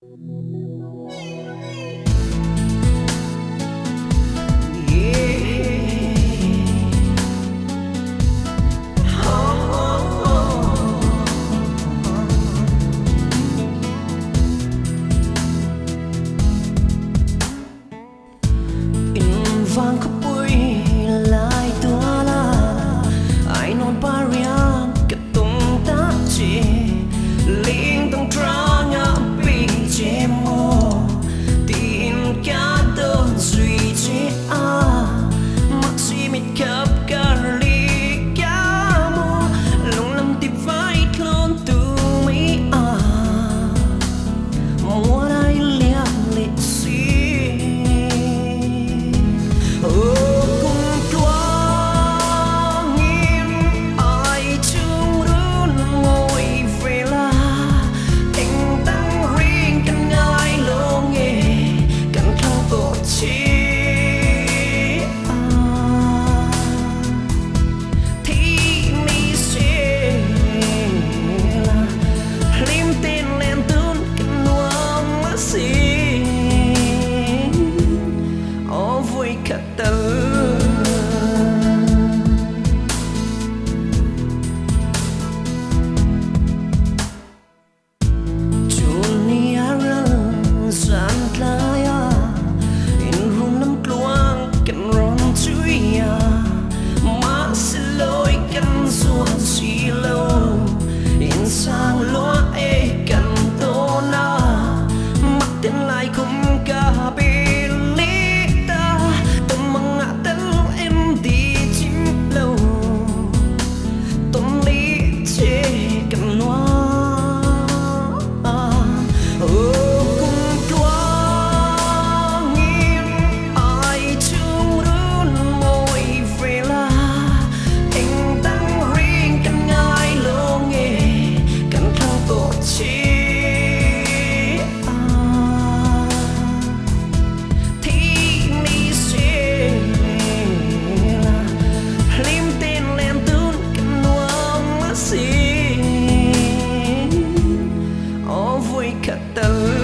vang khắp bụi lại tua la ai non pa riang cái tung ta chỉ liên tung tra ngã bị che mô tin cả đơn duy chế mặc gì mít khắp cả ly cả mô lòng lắm tìm vai thôn tu mi mua ai liang lệ xí sang lúa ê cần tô na mắt tên lại không cả bên lý ta tâm mong ngã tên em đi chim lâu tâm lý chê cần loa cut the